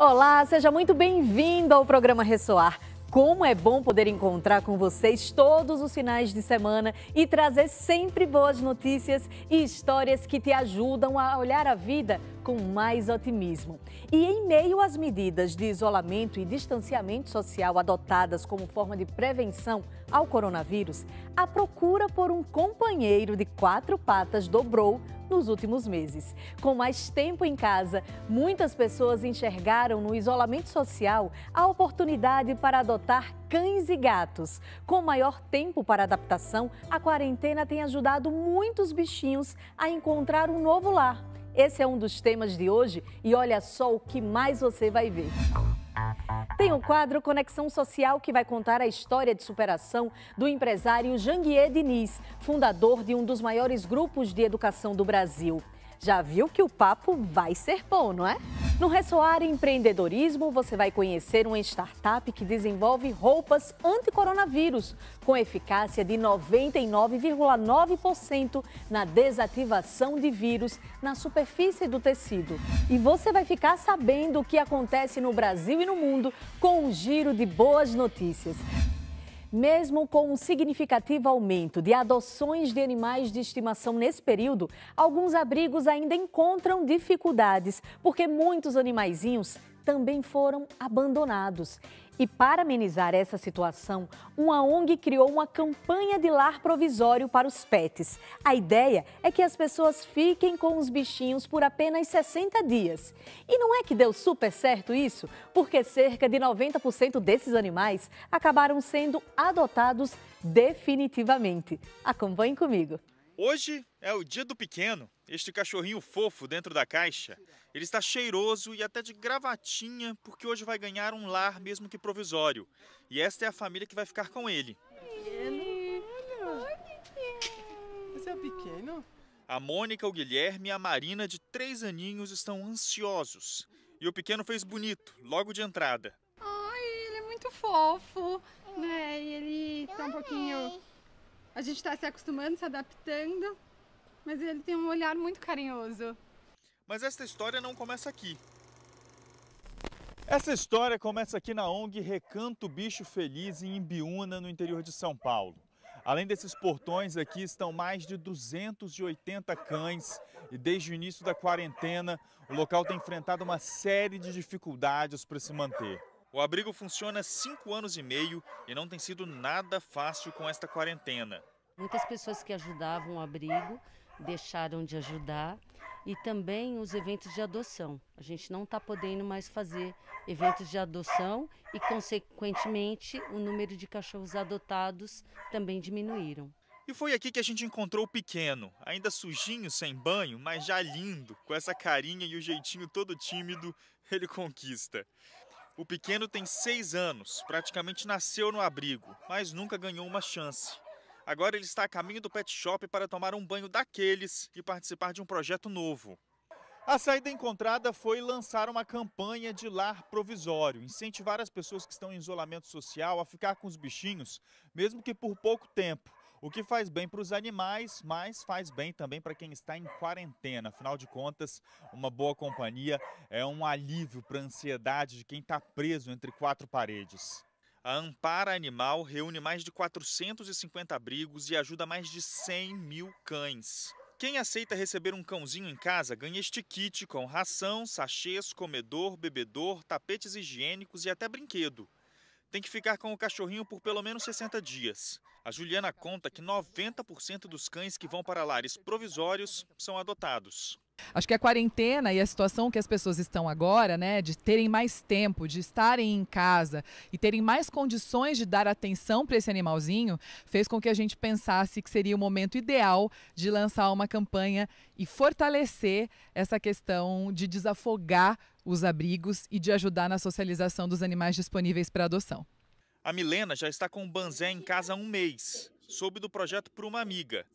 Olá, seja muito bem-vindo ao programa Ressoar. Como é bom poder encontrar com vocês todos os finais de semana e trazer sempre boas notícias e histórias que te ajudam a olhar a vida com mais otimismo. E em meio às medidas de isolamento e distanciamento social adotadas como forma de prevenção ao coronavírus, a procura por um companheiro de quatro patas dobrou nos últimos meses. Com mais tempo em casa, muitas pessoas enxergaram no isolamento social a oportunidade para adotar cães e gatos. Com maior tempo para adaptação, a quarentena tem ajudado muitos bichinhos a encontrar um novo lar. Esse é um dos temas de hoje e olha só o que mais você vai ver. Tem o quadro Conexão Social, que vai contar a história de superação do empresário Janguier Diniz, fundador de um dos maiores grupos de educação do Brasil. Já viu que o papo vai ser bom, não é? No Ressoar Empreendedorismo, você vai conhecer uma startup que desenvolve roupas anti-coronavírus, com eficácia de 99,9% na desativação de vírus na superfície do tecido. E você vai ficar sabendo o que acontece no Brasil e no mundo com um giro de boas notícias. Mesmo com um significativo aumento de adoções de animais de estimação nesse período, alguns abrigos ainda encontram dificuldades, porque muitos animaizinhos também foram abandonados. E para amenizar essa situação, uma ONG criou uma campanha de lar provisório para os pets. A ideia é que as pessoas fiquem com os bichinhos por apenas 60 dias. E não é que deu super certo isso? Porque cerca de 90% desses animais acabaram sendo adotados definitivamente. Acompanhe comigo. Hoje é o dia do pequeno, este cachorrinho fofo dentro da caixa. Ele está cheiroso e até de gravatinha, porque hoje vai ganhar um lar mesmo que provisório. E esta é a família que vai ficar com ele. Você é pequeno? A Mônica, o Guilherme e a Marina, de 3 aninhos, estão ansiosos. E o pequeno fez bonito, logo de entrada. Ai, ele é muito fofo, né? E ele tá um pouquinho... A gente tá se acostumando, se adaptando, mas ele tem um olhar muito carinhoso. Mas esta história não começa aqui. Essa história começa aqui na ONG Recanto Bicho Feliz, em Imbiúna, no interior de São Paulo. Além desses portões aqui estão mais de 280 cães e desde o início da quarentena o local tem enfrentado uma série de dificuldades para se manter. O abrigo funciona há 5 anos e meio e não tem sido nada fácil com esta quarentena. Muitas pessoas que ajudavam o abrigo deixaram de ajudar e também os eventos de adoção. A gente não está podendo mais fazer eventos de adoção e, consequentemente, o número de cachorros adotados também diminuíram. E foi aqui que a gente encontrou o pequeno, ainda sujinho, sem banho, mas já lindo, com essa carinha e o jeitinho todo tímido, ele conquista. O pequeno tem 6 anos, praticamente nasceu no abrigo, mas nunca ganhou uma chance. Agora ele está a caminho do pet shop para tomar um banho daqueles e participar de um projeto novo. A saída encontrada foi lançar uma campanha de lar provisório, incentivar as pessoas que estão em isolamento social a ficar com os bichinhos, mesmo que por pouco tempo. O que faz bem para os animais, mas faz bem também para quem está em quarentena. Afinal de contas, uma boa companhia é um alívio para a ansiedade de quem está preso entre 4 paredes. A Ampara Animal reúne mais de 450 abrigos e ajuda mais de 100 mil cães. Quem aceita receber um cãozinho em casa ganha este kit com ração, sachês, comedor, bebedor, tapetes higiênicos e até brinquedo. Tem que ficar com o cachorrinho por pelo menos 60 dias. A Juliana conta que 90% dos cães que vão para lares provisórios são adotados. Acho que a quarentena e a situação que as pessoas estão agora, né, de terem mais tempo, de estarem em casa e terem mais condições de dar atenção para esse animalzinho, fez com que a gente pensasse que seria o momento ideal de lançar uma campanha e fortalecer essa questão de desafogar os abrigos e de ajudar na socialização dos animais disponíveis para adoção. A Milena já está com o Banzé em casa há 1 mês. Soube do projeto por uma amiga.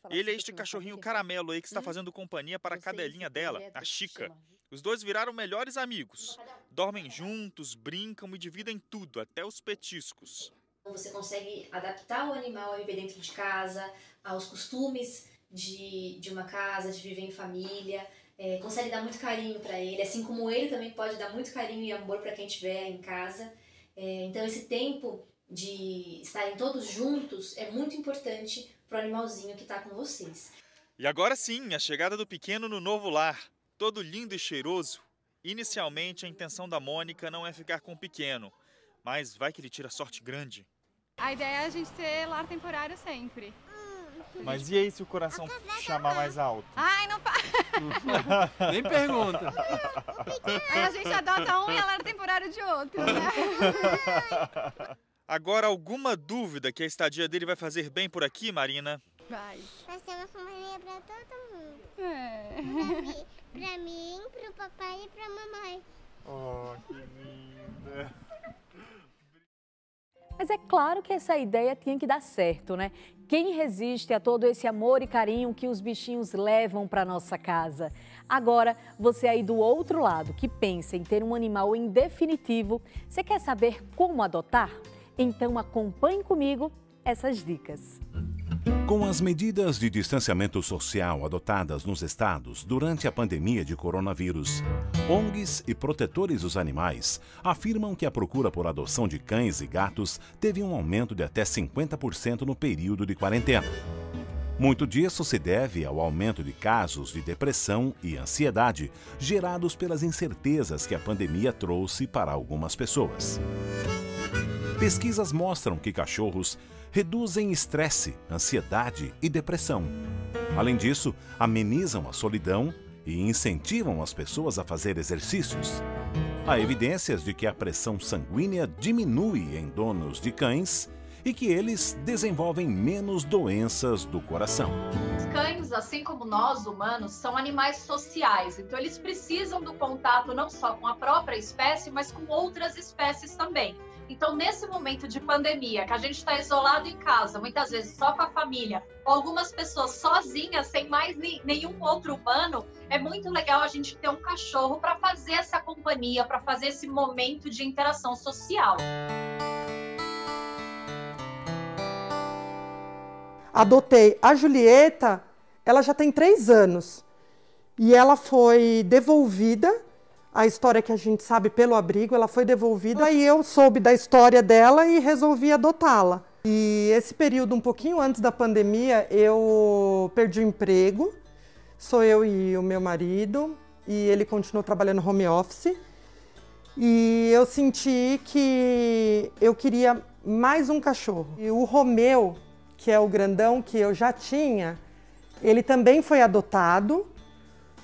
Ele é este cachorrinho caramelo aí que está fazendo companhia para a cadelinha dela, a Chica. Os dois viraram melhores amigos. Dormem juntos, brincam e dividem tudo, até os petiscos. Você consegue adaptar o animal a viver dentro de casa, aos costumes de uma casa, de viver em família. consegue dar muito carinho para ele, assim como ele também pode dar muito carinho e amor para quem estiver em casa. Então esse tempo de estarem todos juntos é muito importante para o animalzinho que está com vocês. E agora sim, a chegada do pequeno no novo lar, todo lindo e cheiroso. Inicialmente, a intenção da Mônica não é ficar com o pequeno, mas vai que ele tira sorte grande. A ideia é a gente ter lar temporário sempre. Mas e aí se o coração chamar mais alto? Ai, não faz. Nem pergunta. Aí a gente adota um e é lar temporário de outro, né? Agora, alguma dúvida que a estadia dele vai fazer bem por aqui, Marina? Vai. Vai ser uma companhia pra todo mundo. É. Pra mim, pro papai e pra mamãe. Oh, que linda! Mas é claro que essa ideia tinha que dar certo, né? Quem resiste a todo esse amor e carinho que os bichinhos levam para nossa casa? Agora, você aí do outro lado que pensa em ter um animal em definitivo, você quer saber como adotar? Então acompanhe comigo essas dicas. Com as medidas de distanciamento social adotadas nos estados durante a pandemia de coronavírus, ONGs e protetores dos animais afirmam que a procura por adoção de cães e gatos teve um aumento de até 50% no período de quarentena. Muito disso se deve ao aumento de casos de depressão e ansiedade gerados pelas incertezas que a pandemia trouxe para algumas pessoas. Pesquisas mostram que cachorros reduzem estresse, ansiedade e depressão. Além disso, amenizam a solidão e incentivam as pessoas a fazer exercícios. Há evidências de que a pressão sanguínea diminui em donos de cães e que eles desenvolvem menos doenças do coração. Os cães, assim como nós, humanos, são animais sociais, então eles precisam do contato não só com a própria espécie, mas com outras espécies também. Então, nesse momento de pandemia, que a gente está isolado em casa, muitas vezes só com a família, ou algumas pessoas sozinhas, sem mais nenhum outro humano, é muito legal a gente ter um cachorro para fazer essa companhia, para fazer esse momento de interação social. Adotei a Julieta, ela já tem 3 anos e ela foi devolvida. A história que a gente sabe pelo abrigo, ela foi devolvida e eu soube da história dela e resolvi adotá-la. E esse período, um pouquinho antes da pandemia, eu perdi o emprego. Sou eu e o meu marido e ele continuou trabalhando home office. E eu senti que eu queria mais um cachorro. E o Romeu, que é o grandão que eu já tinha, ele também foi adotado.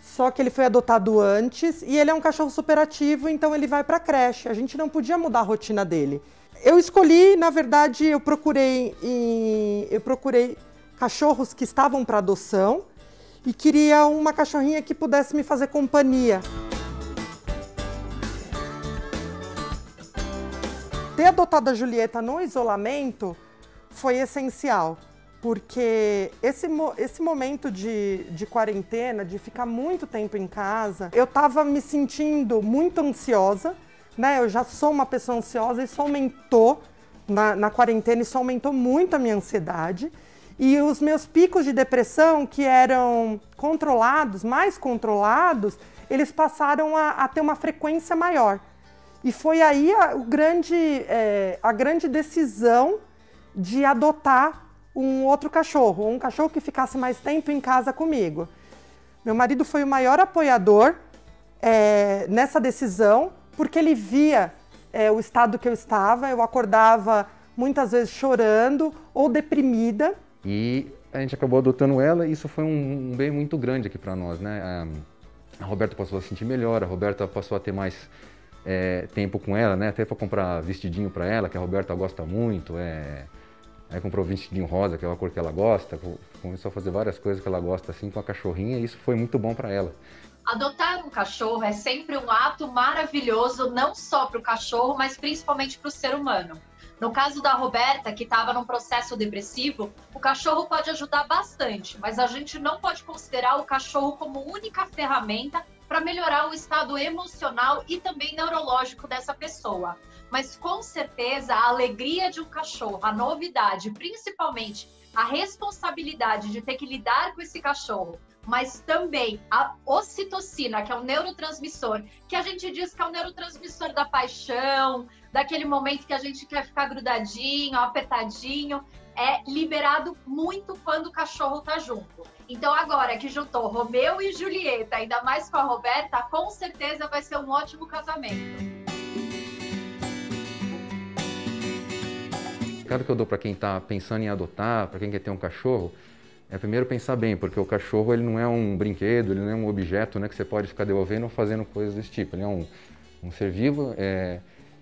Só que ele foi adotado antes e ele é um cachorro superativo, então ele vai para a creche. A gente não podia mudar a rotina dele. Eu escolhi, na verdade, eu procurei cachorros que estavam para adoção e queria uma cachorrinha que pudesse me fazer companhia. Ter adotado a Julieta no isolamento foi essencial. Porque esse momento de quarentena, de ficar muito tempo em casa, eu estava me sentindo muito ansiosa, né? Eu já sou uma pessoa ansiosa e isso aumentou na quarentena, isso aumentou muito a minha ansiedade. E os meus picos de depressão, que eram controlados, mais controlados, eles passaram a ter uma frequência maior. E foi aí a grande decisão de adotar um outro cachorro, um cachorro que ficasse mais tempo em casa comigo. Meu marido foi o maior apoiador nessa decisão, porque ele via o estado que eu estava. Eu acordava muitas vezes chorando ou deprimida. E a gente acabou adotando ela e isso foi um bem muito grande aqui para nós, né? A Roberta passou a se sentir melhor, a Roberta passou a ter mais tempo com ela, né? Até para comprar vestidinho para ela, que a Roberta gosta muito. Aí comprou um vestidinho rosa, que é a cor que ela gosta, começou a fazer várias coisas que ela gosta assim com a cachorrinha e isso foi muito bom para ela. Adotar um cachorro é sempre um ato maravilhoso, não só para o cachorro, mas principalmente para o ser humano. No caso da Roberta, que estava num processo depressivo, o cachorro pode ajudar bastante, mas a gente não pode considerar o cachorro como única ferramenta para melhorar o estado emocional e também neurológico dessa pessoa. Mas com certeza a alegria de um cachorro, a novidade, principalmente a responsabilidade de ter que lidar com esse cachorro, mas também a ocitocina, que é um neurotransmissor, que a gente diz que é o neurotransmissor da paixão, daquele momento que a gente quer ficar grudadinho, apertadinho, é liberado muito quando o cachorro tá junto. Então agora que juntou Romeu e Julieta, ainda mais com a Roberta, com certeza vai ser um ótimo casamento. O recado que eu dou para quem está pensando em adotar, para quem quer ter um cachorro, é primeiro pensar bem, porque o cachorro ele não é um brinquedo, ele não é um objeto, né, que você pode ficar devolvendo ou fazendo coisas desse tipo. Ele é um ser vivo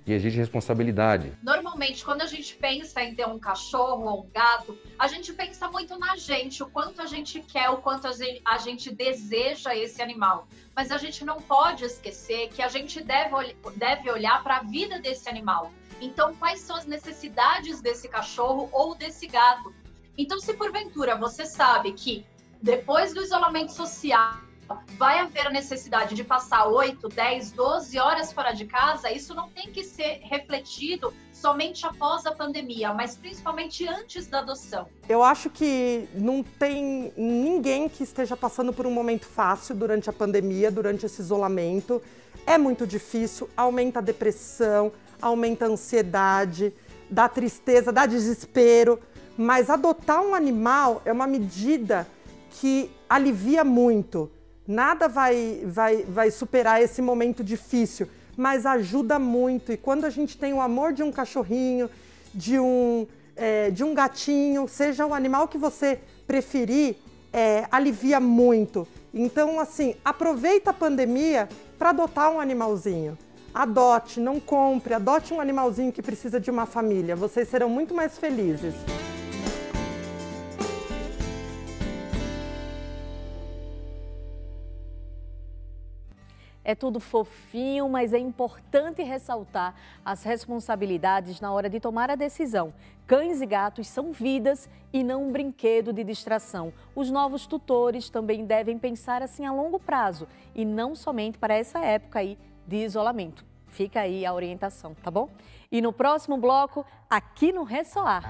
e exige responsabilidade. Normalmente, quando a gente pensa em ter um cachorro ou um gato, a gente pensa muito na gente, o quanto a gente quer, o quanto a gente deseja esse animal. Mas a gente não pode esquecer que a gente deve olhar para a vida desse animal. Então, quais são as necessidades desse cachorro ou desse gato? Então, se porventura você sabe que depois do isolamento social vai haver a necessidade de passar 8, 10, 12 horas fora de casa, isso não tem que ser refletido somente após a pandemia, mas principalmente antes da adoção. Eu acho que não tem ninguém que esteja passando por um momento fácil durante a pandemia, durante esse isolamento. É muito difícil, aumenta a depressão, aumenta a ansiedade, dá tristeza, dá desespero, mas adotar um animal é uma medida que alivia muito. Nada vai superar esse momento difícil, mas ajuda muito. E quando a gente tem o amor de um cachorrinho, de um gatinho, seja o animal que você preferir, alivia muito. Então, assim, aproveita a pandemia para adotar um animalzinho. Adote, não compre, adote um animalzinho que precisa de uma família. Vocês serão muito mais felizes. É tudo fofinho, mas é importante ressaltar as responsabilidades na hora de tomar a decisão. Cães e gatos são vidas e não um brinquedo de distração. Os novos tutores também devem pensar assim a longo prazo e não somente para essa época aí de isolamento. Fica aí a orientação, tá bom? E no próximo bloco, aqui no Ressoar,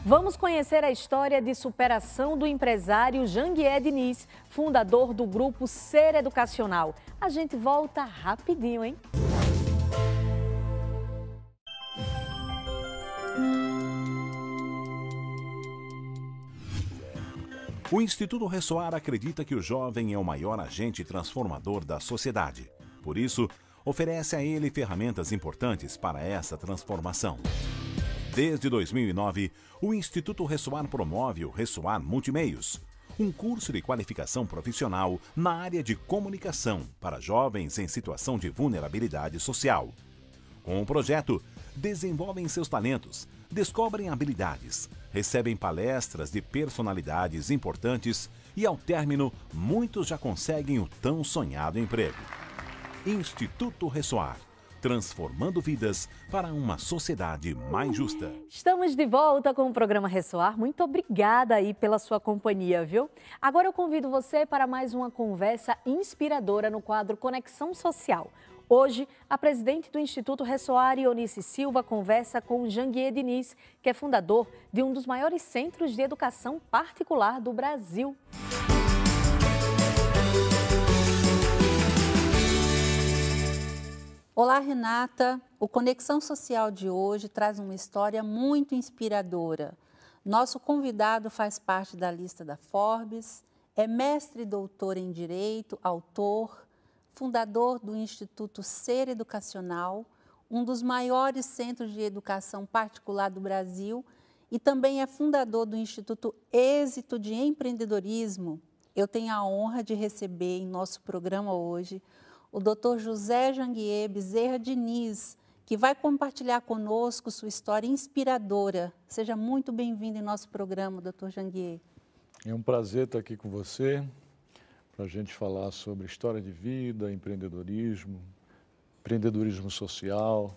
vamos conhecer a história de superação do empresário Janguié Diniz, fundador do grupo Ser Educacional. A gente volta rapidinho, hein? O Instituto Ressoar acredita que o jovem é o maior agente transformador da sociedade. Por isso, oferece a ele ferramentas importantes para essa transformação. Desde 2009, o Instituto Ressoar promove o Ressoar Multimeios, um curso de qualificação profissional na área de comunicação para jovens em situação de vulnerabilidade social. Com o projeto, desenvolvem seus talentos, descobrem habilidades, recebem palestras de personalidades importantes e, ao término, muitos já conseguem o tão sonhado emprego. Instituto Ressoar, transformando vidas para uma sociedade mais justa. Estamos de volta com o programa Ressoar. Muito obrigada aí pela sua companhia, viu? Agora eu convido você para mais uma conversa inspiradora no quadro Conexão Social. Hoje, a presidente do Instituto Ressoar, Ionice Silva, conversa com Janguié Diniz, que é fundador de um dos maiores centros de educação particular do Brasil. Olá, Renata. O Conexão Social de hoje traz uma história muito inspiradora. Nosso convidado faz parte da lista da Forbes, é mestre e doutor em Direito, autor, fundador do Instituto Ser Educacional, um dos maiores centros de educação particular do Brasil, e também é fundador do Instituto Êxito de Empreendedorismo. Eu tenho a honra de receber em nosso programa hoje o Dr. José Janguié Bezerra Diniz, que vai compartilhar conosco sua história inspiradora. Seja muito bem-vindo em nosso programa, Dr. Janguié. É um prazer estar aqui com você, para a gente falar sobre história de vida, empreendedorismo social,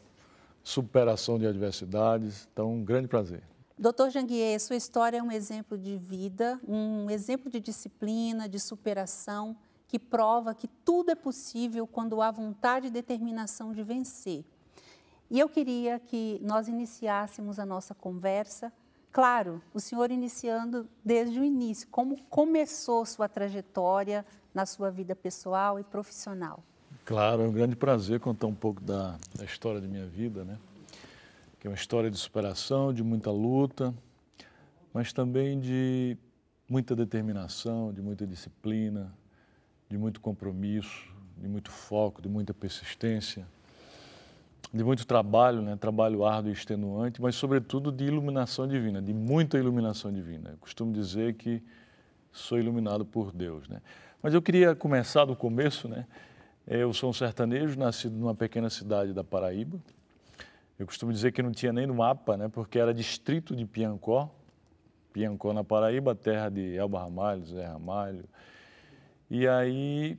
superação de adversidades. Então, um grande prazer. Dr. Janguié, sua história é um exemplo de vida, um exemplo de disciplina, de superação, que prova que tudo é possível quando há vontade e determinação de vencer. E eu queria que nós iniciássemos a nossa conversa Claro, o senhor iniciando desde o início, como começou sua trajetória na sua vida pessoal e profissional? Claro, é um grande prazer contar um pouco da história de minha vida, né? Que é uma história de superação, de muita luta, mas também de muita determinação, de muita disciplina, de muito compromisso, de muito foco, de muita persistência, de muito trabalho, né? Trabalho árduo e extenuante, mas sobretudo de iluminação divina, de muita iluminação divina. Eu costumo dizer que sou iluminado por Deus, né? Mas eu queria começar do começo, né? Eu sou um sertanejo, nascido numa pequena cidade da Paraíba. Eu costumo dizer que não tinha nem no mapa, né? Porque era distrito de Piancó. Piancó na Paraíba, terra de Elba Ramalho, Zé Ramalho. E aí,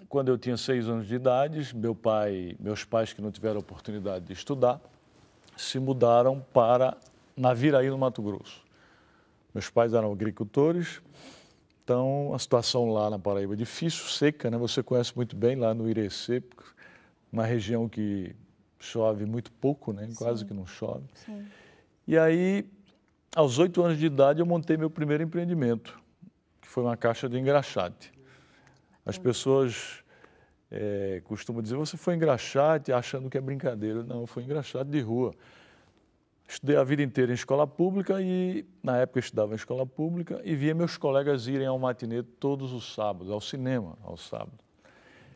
quando eu tinha 6 anos de idade, meus pais que não tiveram oportunidade de estudar, se mudaram para Naviraí, no Mato Grosso. Meus pais eram agricultores, então a situação lá na Paraíba é difícil, seca, né? Você conhece muito bem lá no Irecê, uma região que chove muito pouco, né? Quase que não chove. Sim. E aí, aos 8 anos de idade, eu montei meu primeiro empreendimento, que foi uma caixa de engraxate. As pessoas costumam dizer, você foi engraxate achando que é brincadeira. Não, eu fui engraxate de rua. Estudei a vida inteira em escola pública e, na época, eu estudava em escola pública e via meus colegas irem ao matinê todos os sábados, ao cinema, ao sábado.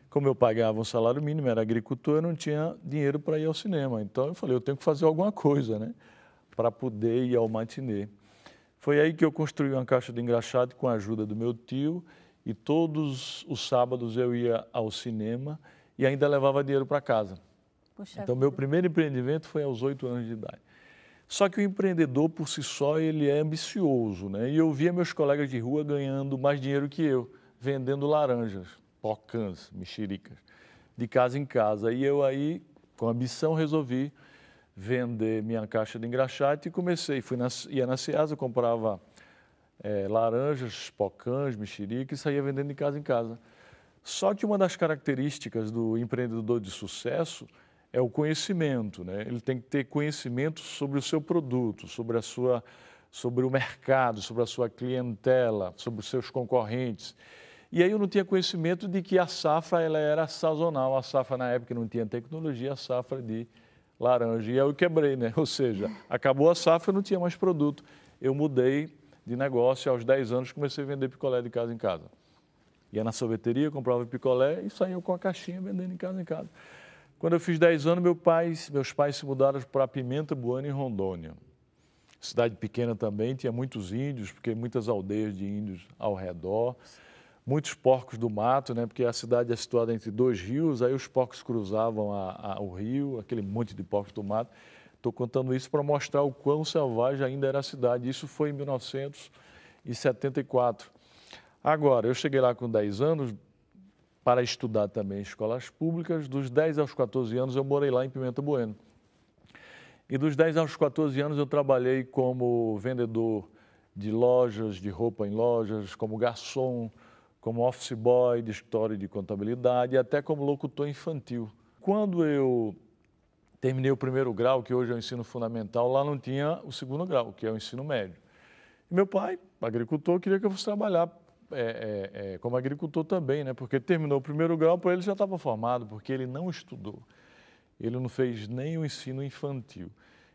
Como meu pai ganhava um salário mínimo, era agricultor, eu não tinha dinheiro para ir ao cinema. Então, eu falei, eu tenho que fazer alguma coisa, né, para poder ir ao matinê. Foi aí que eu construí uma caixa de engraxate com a ajuda do meu tio e todos os sábados eu ia ao cinema e ainda levava dinheiro para casa. Puxa Então, vida. meu primeiro empreendimento foi aos 8 anos de idade. Só que o empreendedor, por si só, ele é ambicioso, né? E eu via meus colegas de rua ganhando mais dinheiro que eu, vendendo laranjas, pocãs, mexericas, de casa em casa. E eu aí, com ambição, resolvi vender minha caixa de engraxate e comecei. Ia na Ceasa, comprava laranjas, pocãs, mexericas e saía vendendo de casa em casa. Só que uma das características do empreendedor de sucesso é o conhecimento, né? Ele tem que ter conhecimento sobre o seu produto, sobre o mercado, sobre a sua clientela, sobre os seus concorrentes. E aí eu não tinha conhecimento de que a safra ela era sazonal. A safra, na época, não tinha tecnologia, a safra de laranja. E aí eu quebrei, né? Ou seja, acabou a safra, eu não tinha mais produto. Eu mudei de negócio, aos 10 anos comecei a vender picolé de casa em casa. Ia na sorveteria, comprava picolé e saía com a caixinha vendendo de casa em casa. Quando eu fiz 10 anos, meus pais se mudaram para Pimenta Bueno, em Rondônia. Cidade pequena também, tinha muitos índios, porque muitas aldeias de índios ao redor. Muitos porcos do mato, né? Porque a cidade é situada entre 2 rios, aí os porcos cruzavam o rio, aquele monte de porcos do mato. Estou contando isso para mostrar o quão selvagem ainda era a cidade. Isso foi em 1974. Agora, eu cheguei lá com 10 anos, para estudar também em escolas públicas. Dos 10 aos 14 anos eu morei lá em Pimenta Bueno. E dos 10 aos 14 anos eu trabalhei como vendedor de lojas, de roupa em lojas, como garçom, como office boy de escritório de contabilidade e até como locutor infantil. Quando eu terminei o primeiro grau, que hoje é o ensino fundamental, lá não tinha o segundo grau, que é o ensino médio. E meu pai, agricultor, queria que eu fosse trabalhar como agricultor também, né? Porque terminou o primeiro grau, para ele já estava formado, porque ele não estudou. Ele não fez nem o ensino infantil.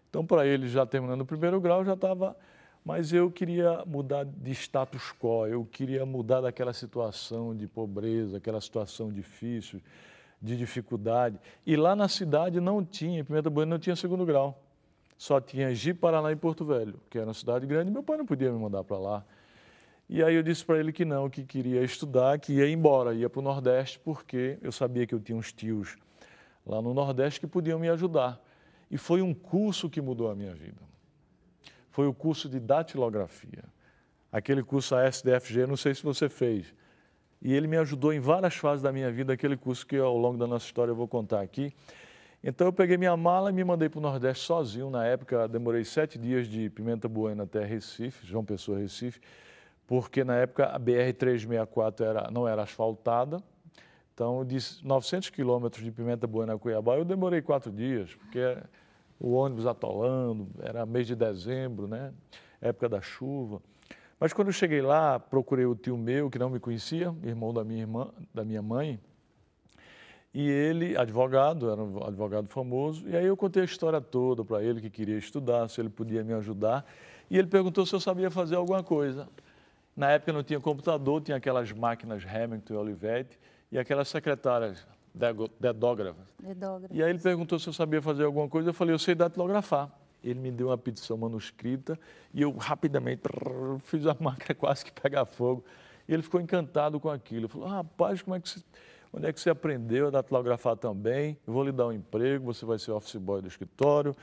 Então, para ele, já terminando o primeiro grau, já estava... Mas eu queria mudar de status quo, eu queria mudar daquela situação de pobreza, aquela situação difícil, de dificuldade. E lá na cidade não tinha, em Pimenta Bueno não tinha segundo grau. Só tinha Ji-Paraná e Porto Velho, que era uma cidade grande, meu pai não podia me mandar para lá. E aí eu disse para ele que não, que queria estudar, que ia embora, ia para o Nordeste, porque eu sabia que eu tinha uns tios lá no Nordeste que podiam me ajudar. E foi um curso que mudou a minha vida. Foi o curso de datilografia. Aquele curso ASDFG, não sei se você fez. E ele me ajudou em várias fases da minha vida, aquele curso que ao longo da nossa história eu vou contar aqui. Então eu peguei minha mala e me mandei para o Nordeste sozinho. Na época demorei 7 dias de Pimenta Bueno até Recife, João Pessoa, Recife, porque na época a BR-364 não era asfaltada. Então, de 900 quilômetros de Pimenta Bueno a Cuiabá, eu demorei 4 dias, porque o ônibus atolando, era mês de dezembro, né? época da chuva. Mas quando eu cheguei lá, procurei o tio meu, que não me conhecia, irmão da minha mãe, e ele, advogado, era um advogado famoso, e aí eu contei a história toda para ele, que queria estudar, se ele podia me ajudar, e ele perguntou se eu sabia fazer alguma coisa. Na época não tinha computador, tinha aquelas máquinas Remington e Olivetti, e aquelas secretárias dedógrafas. E aí ele perguntou se eu sabia fazer alguma coisa, eu falei, eu sei datilografar. Ele me deu uma petição manuscrita e eu rapidamente fiz a máquina quase que pegar fogo. E ele ficou encantado com aquilo. Ele falou, rapaz, onde é que você aprendeu a datilografar também? Eu vou lhe dar um emprego, você vai ser office boy do escritório,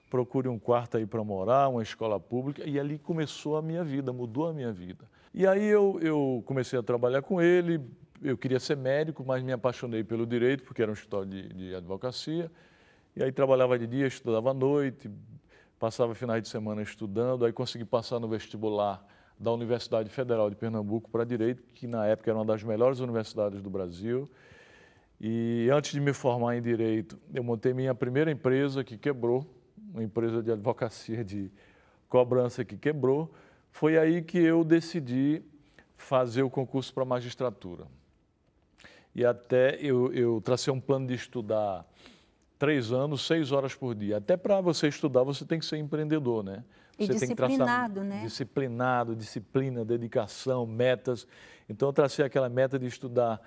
procure um quarto aí para morar, uma escola pública. E ali começou a minha vida, mudou a minha vida. E aí eu comecei a trabalhar com ele. Eu queria ser médico, mas me apaixonei pelo direito, porque era um escritório de advocacia. E aí trabalhava de dia, estudava à noite, passava finais de semana estudando. Aí consegui passar no vestibular da Universidade Federal de Pernambuco para Direito, que na época era uma das melhores universidades do Brasil. E antes de me formar em Direito, eu montei minha primeira empresa que quebrou, uma empresa de advocacia de cobrança que quebrou. Foi aí que eu decidi fazer o concurso para a magistratura. E até eu tracei um plano de estudar 3 anos, 6 horas por dia. Até para você estudar, você tem que ser empreendedor, né? Você disciplinado, tem que traçar, né? Disciplinado, disciplina, dedicação, metas. Então, eu tracei aquela meta de estudar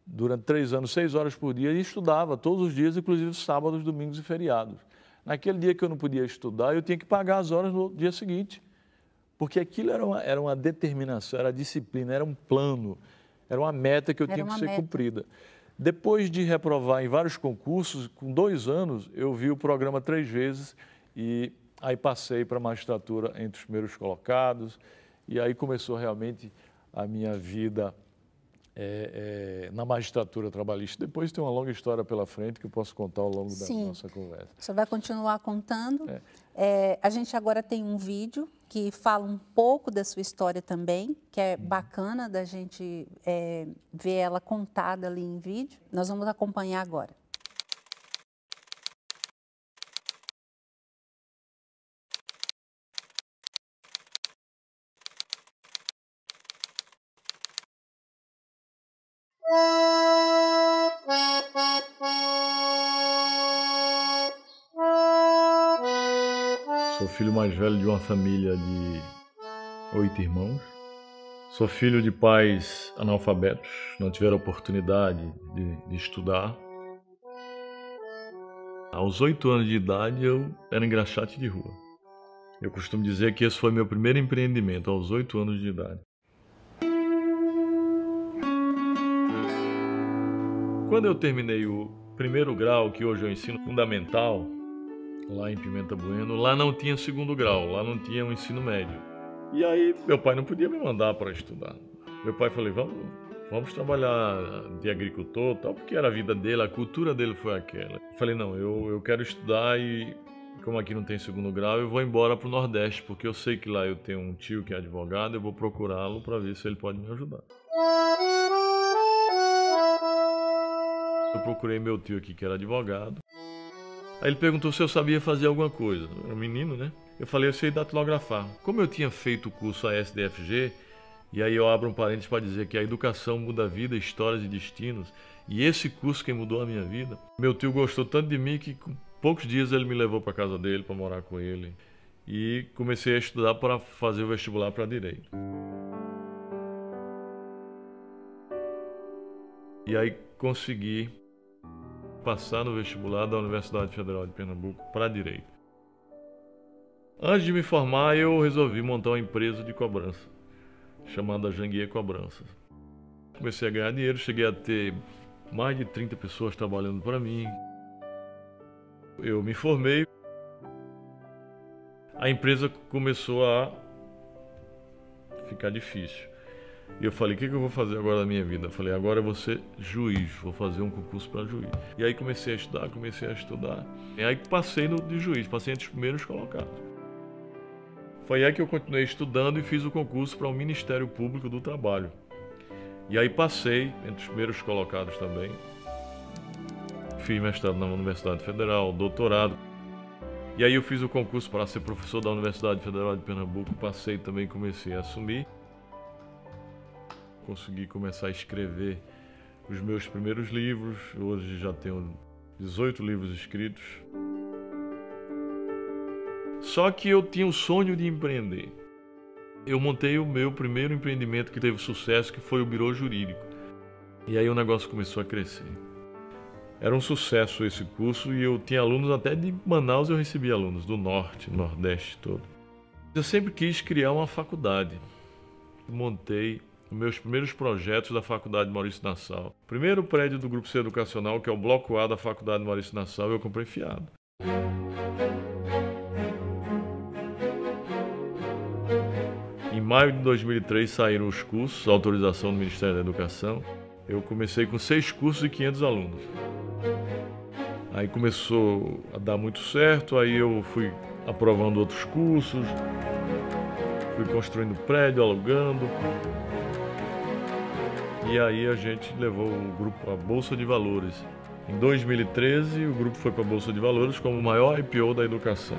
durante 3 anos, 6 horas por dia, e estudava todos os dias, inclusive sábados, domingos e feriados. Naquele dia que eu não podia estudar, eu tinha que pagar as horas no dia seguinte. Porque aquilo era uma determinação, era disciplina, era um plano, era uma meta que eu tinha que ser cumprida. Depois de reprovar em vários concursos, com 2 anos, eu vi o programa 3 vezes e aí passei para a magistratura entre os primeiros colocados e aí começou realmente a minha vida na magistratura trabalhista. Depois tem uma longa história pela frente que eu posso contar ao longo da nossa conversa. Você vai continuar contando. A gente agora tem um vídeo que fala um pouco da sua história também, que é bacana da gente ver ela contada ali em vídeo. Nós vamos acompanhar agora. Sou filho mais velho de uma família de 8 irmãos. Sou filho de pais analfabetos, não tiveram oportunidade de estudar. Aos 8 anos de idade eu era engraxate de rua. Eu costumo dizer que esse foi meu primeiro empreendimento, aos 8 anos de idade. Quando eu terminei o primeiro grau, que hoje é o ensino fundamental, lá em Pimenta Bueno, lá não tinha segundo grau, lá não tinha um ensino médio. E aí meu pai não podia me mandar para estudar. Meu pai falou, vamos trabalhar de agricultor, tal, porque era a vida dele, a cultura dele foi aquela. Eu falei, não, eu quero estudar e como aqui não tem segundo grau, eu vou embora para o Nordeste, porque eu sei que lá eu tenho um tio que é advogado, eu vou procurá-lo para ver se ele pode me ajudar. Eu procurei meu tio aqui, que era advogado. Aí ele perguntou se eu sabia fazer alguma coisa. Eu era um menino, né? Eu falei, eu sei datilografar. Como eu tinha feito o curso ASDFG, e aí eu abro um parênteses para dizer que a educação muda a vida, histórias e destinos, e esse curso que mudou a minha vida, meu tio gostou tanto de mim que com poucos dias ele me levou para a casa dele, para morar com ele. E comecei a estudar para fazer o vestibular para Direito. E aí consegui passar no vestibular da Universidade Federal de Pernambuco para Direito. Antes de me formar, eu resolvi montar uma empresa de cobrança, chamada Janguier Cobranças. Comecei a ganhar dinheiro, cheguei a ter mais de 30 pessoas trabalhando para mim. Eu me formei, a empresa começou a ficar difícil. E eu falei, o que eu vou fazer agora na minha vida? Eu falei, agora eu vou ser juiz, vou fazer um concurso para juiz. E aí comecei a estudar. E aí passei de juiz, passei entre os primeiros colocados. Foi aí que eu continuei estudando e fiz o concurso para o Ministério Público do Trabalho. E aí passei entre os primeiros colocados também. Fiz mestrado na Universidade Federal, doutorado. E aí eu fiz o concurso para ser professor da Universidade Federal de Pernambuco, passei também, comecei a assumir. Consegui começar a escrever os meus primeiros livros, hoje já tenho 18 livros escritos. Só que eu tinha o sonho de empreender. Eu montei o meu primeiro empreendimento que teve sucesso, que foi o Birô Jurídico. E aí o negócio começou a crescer. Era um sucesso esse curso e eu tinha alunos até de Manaus, eu recebia alunos do Norte, Nordeste todo. Eu sempre quis criar uma faculdade. Montei os meus primeiros projetos da Faculdade Maurício Nassau. O primeiro prédio do Grupo C Educacional, que é o Bloco A da Faculdade Maurício Nassau, eu comprei fiado. Em maio de 2003 saíram os cursos, autorização do Ministério da Educação. Eu comecei com 6 cursos e 500 alunos. Aí começou a dar muito certo, aí eu fui aprovando outros cursos, fui construindo prédio, alugando. E aí a gente levou o grupo à Bolsa de Valores. Em 2013, o grupo foi para a Bolsa de Valores como o maior IPO da educação.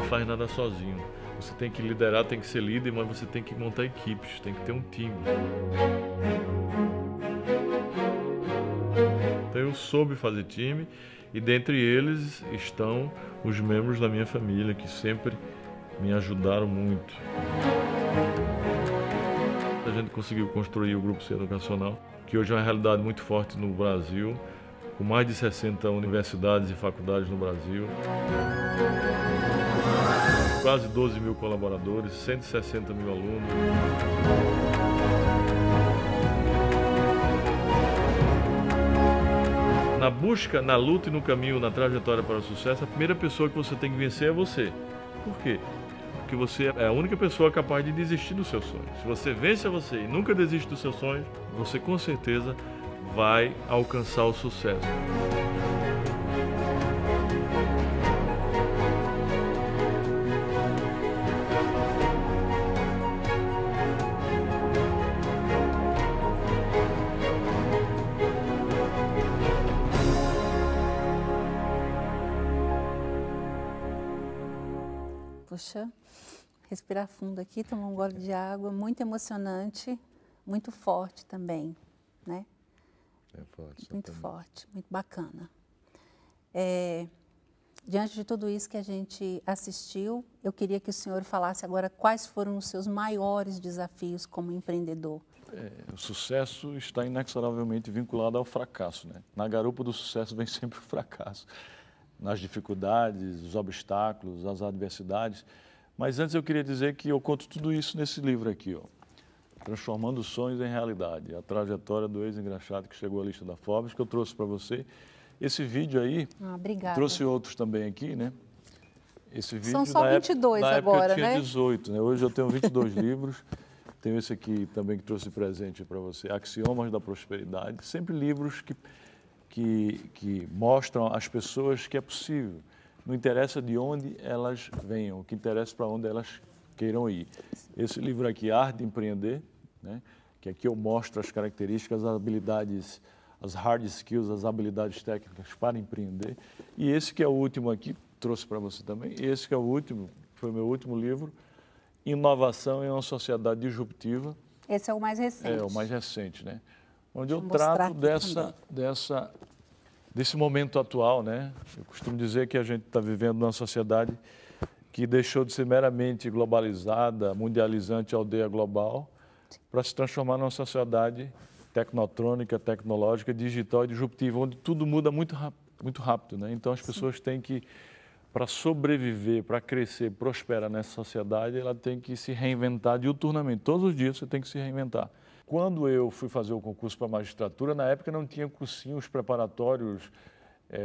Faz nada sozinho. Você tem que liderar, tem que ser líder, mas você tem que montar equipes, tem que ter um time. Então eu soube fazer time e dentre eles estão os membros da minha família que sempre me ajudaram muito. A gente conseguiu construir o Grupo C Educacional, que hoje é uma realidade muito forte no Brasil, com mais de 60 universidades e faculdades no Brasil. Quase 12 mil colaboradores, 160 mil alunos. Na busca, na luta e no caminho, na trajetória para o sucesso, a primeira pessoa que você tem que vencer é você. Por quê? Porque você é a única pessoa capaz de desistir dos seus sonhos. Se você vence a você e nunca desiste dos seus sonhos, você com certeza vai alcançar o sucesso. Puxa, respirar fundo aqui, tomar um gole de água, muito emocionante, muito forte também, né? É forte. Muito forte, muito bacana. Diante de tudo isso que a gente assistiu, eu queria que o senhor falasse agora quais foram os seus maiores desafios como empreendedor. O sucesso está inexoravelmente vinculado ao fracasso, né? Na garupa do sucesso vem sempre o fracasso. Nas dificuldades, os obstáculos, as adversidades. Mas antes eu queria dizer que eu conto tudo isso nesse livro aqui, ó. Transformando sonhos em realidade. A trajetória do ex-engraxado que chegou à lista da Forbes, que eu trouxe para você. Esse vídeo aí, trouxe outros também aqui, né? Esse vídeo são só 22 agora, eu tinha né? 18, né? Hoje eu tenho 22 livros. Tenho esse aqui também que trouxe presente para você, Axiomas da Prosperidade. Sempre livros que mostram às pessoas que é possível. Não interessa de onde elas venham, o que interessa para onde elas queiram ir. Esse livro aqui, Arte de Empreender, né? Que aqui eu mostro as características, as habilidades, as hard skills, as habilidades técnicas para empreender. E esse que é o último aqui, trouxe para você também, esse que é o último, foi o meu último livro, Inovação em uma Sociedade Disruptiva. Esse é o mais recente. É, o mais recente, né? Onde eu trato desse momento atual, né? Eu costumo dizer que a gente está vivendo numa sociedade que deixou de ser meramente globalizada, mundializante, aldeia global, para se transformar numa sociedade tecnotrônica, tecnológica, digital e disruptiva, onde tudo muda muito rápido, né? Então as pessoas têm que, para sobreviver, para crescer, prosperar nessa sociedade, ela tem que se reinventar diuturnamente. Todos os dias você tem que se reinventar. Quando eu fui fazer o concurso para a magistratura, na época não tinha cursinhos preparatórios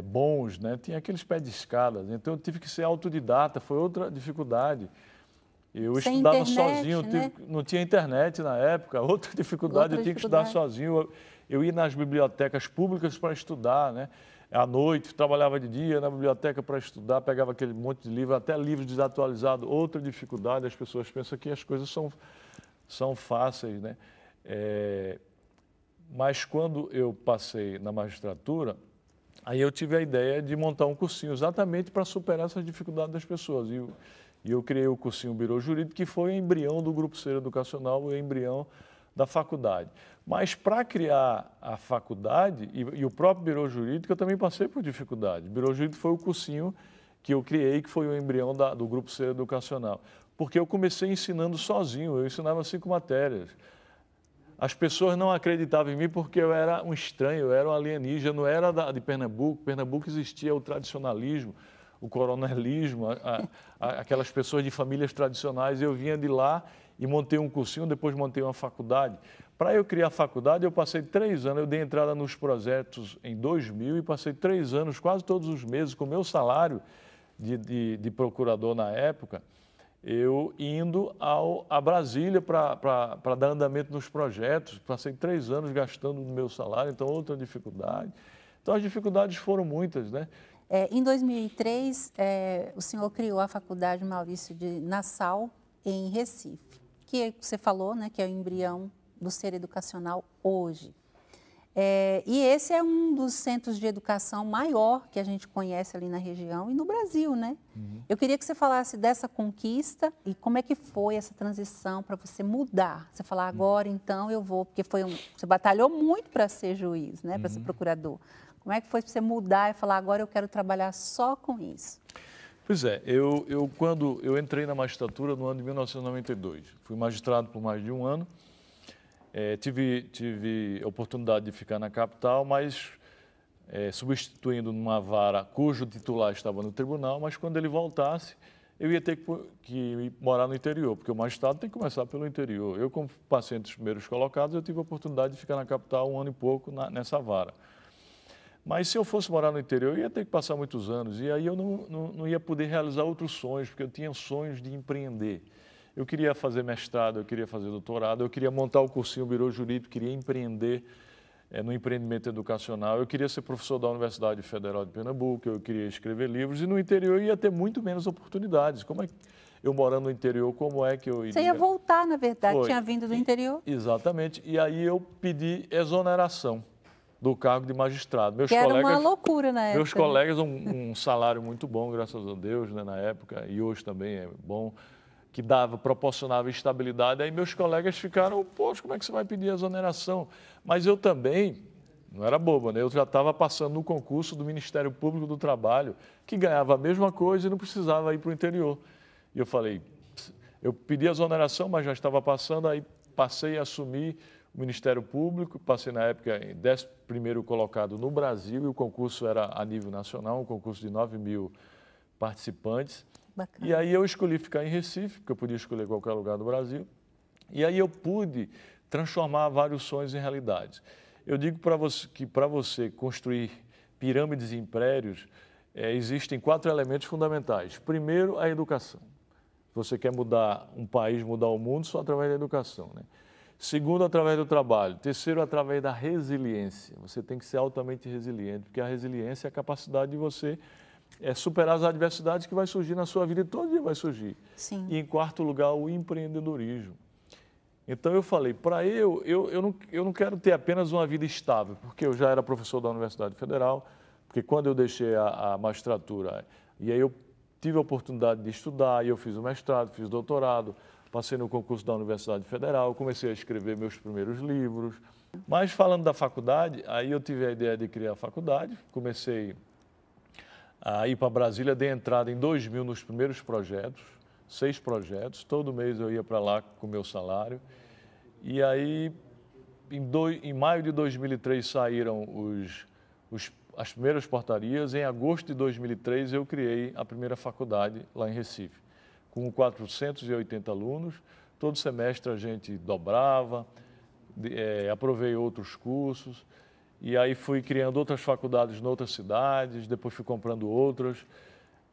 bons, né? Tinha aqueles pés de escadas, então eu tive que ser autodidata, foi outra dificuldade. Eu Sem estudava internet, sozinho, né? Não tinha internet na época, outra dificuldade, eu tinha que estudar sozinho. Eu ia nas bibliotecas públicas para estudar, né? À noite, trabalhava de dia na biblioteca para estudar, pegava aquele monte de livro, até livro desatualizado, outra dificuldade. As pessoas pensam que as coisas são fáceis, né? Mas quando eu passei na magistratura, aí eu tive a ideia de montar um cursinho exatamente para superar essas dificuldades das pessoas. E eu criei o cursinho Birô Jurídico, que foi o embrião do Grupo Ser Educacional, o embrião da faculdade. Mas para criar a faculdade e o próprio Birô Jurídico, eu também passei por dificuldade. O Birô Jurídico foi o cursinho que eu criei, que foi o embrião do Grupo Ser Educacional. Porque eu comecei ensinando sozinho, eu ensinava 5 matérias. As pessoas não acreditavam em mim porque eu era um estranho, eu era um alienígena, não era de Pernambuco. Pernambuco existia o tradicionalismo, o coronelismo, aquelas pessoas de famílias tradicionais. Eu vinha de lá e montei um cursinho, depois montei uma faculdade. Para eu criar a faculdade, eu passei 3 anos, eu dei entrada nos projetos em 2000 e passei 3 anos, quase todos os meses, com o meu salário de procurador na época, eu indo a Brasília para dar andamento nos projetos. Passei 3 anos gastando no meu salário, então outra dificuldade. Então as dificuldades foram muitas, né? Em 2003, o senhor criou a Faculdade Maurício de Nassau, em Recife, que você falou, né, que é o embrião do Ser Educacional hoje. E esse é um dos centros de educação maior que a gente conhece ali na região e no Brasil, né? Uhum. Eu queria que você falasse dessa conquista e como é que foi essa transição para você mudar. Você falar, agora então eu vou, porque você batalhou muito para ser juiz, né, para ser procurador. Como é que foi para você mudar e falar, agora eu quero trabalhar só com isso? Pois é, quando eu entrei na magistratura no ano de 1992, fui magistrado por mais de 1 ano, tive a oportunidade de ficar na capital, mas substituindo numa vara cujo titular estava no tribunal, mas quando ele voltasse, eu ia ter que morar no interior, porque o magistrado tem que começar pelo interior. Eu, como passei entre os primeiros colocados, eu tive a oportunidade de ficar na capital 1 ano e pouco nessa vara. Mas se eu fosse morar no interior, eu ia ter que passar muitos anos, e aí eu não ia poder realizar outros sonhos, porque eu tinha sonhos de empreender. Eu queria fazer mestrado, eu queria fazer doutorado, eu queria montar o cursinho Birô Jurídico, queria empreender no empreendimento educacional, eu queria ser professor da Universidade Federal de Pernambuco, eu queria escrever livros, e no interior eu ia ter muito menos oportunidades. Como é que eu morando no interior, como é que eu iria? Você ia voltar, na verdade, tinha vindo do interior? Exatamente, e aí eu pedi exoneração do cargo de magistrado. Era uma loucura na época. Meus colegas, um salário muito bom, graças a Deus, né, na época, e hoje também é bom, que proporcionava estabilidade. Aí meus colegas ficaram, poxa, como é que você vai pedir exoneração? Mas eu também, não era bobo, né? Eu já estava passando no concurso do Ministério Público do Trabalho, que ganhava a mesma coisa e não precisava ir para o interior. E eu falei, eu pedi exoneração, mas já estava passando, aí passei a assumir o Ministério Público, passei na época em 11º colocado no Brasil, e o concurso era a nível nacional, um concurso de 9.000 participantes. Bacana. E aí eu escolhi ficar em Recife, porque eu podia escolher qualquer lugar do Brasil, e aí eu pude transformar vários sonhos em realidades. Eu digo para você que para você construir pirâmides e impérios, existem 4 elementos fundamentais. Primeiro, a educação. Você quer mudar um país, mudar o mundo, só através da educação, né? Segundo, através do trabalho. Terceiro, através da resiliência. Você tem que ser altamente resiliente, porque a resiliência é a capacidade de você superar as adversidades que vai surgir na sua vida, e todo dia vai surgir. Sim. E, em quarto lugar, o empreendedorismo. Então, eu falei, para eu não quero ter apenas uma vida estável, porque eu já era professor da Universidade Federal, porque quando eu deixei a magistratura, e aí eu tive a oportunidade de estudar, e eu fiz o mestrado, fiz o doutorado, passei no concurso da Universidade Federal, comecei a escrever meus primeiros livros. Mas falando da faculdade, aí eu tive a ideia de criar a faculdade, comecei a ir para Brasília, dei entrada em 2000 nos primeiros projetos, 6 projetos, todo mês eu ia para lá com o meu salário. E aí, em maio de 2003 saíram as primeiras portarias, em agosto de 2003 eu criei a primeira faculdade lá em Recife, com 480 alunos. Todo semestre a gente dobrava, aprovei outros cursos, E aí fui criando outras faculdades em outras cidades, depois fui comprando outras,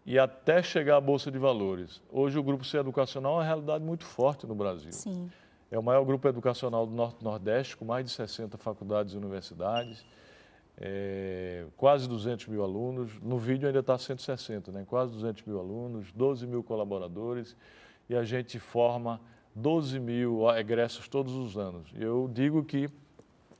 e até chegar à Bolsa de Valores. Hoje o Grupo C Educacional é uma realidade muito forte no Brasil. Sim. É o maior grupo educacional do Norte e Nordeste, com mais de 60 faculdades e universidades, quase 200 mil alunos. No vídeo ainda está 160, né? Quase 200 mil alunos, 12 mil colaboradores, e a gente forma 12 mil egressos todos os anos. Eu digo que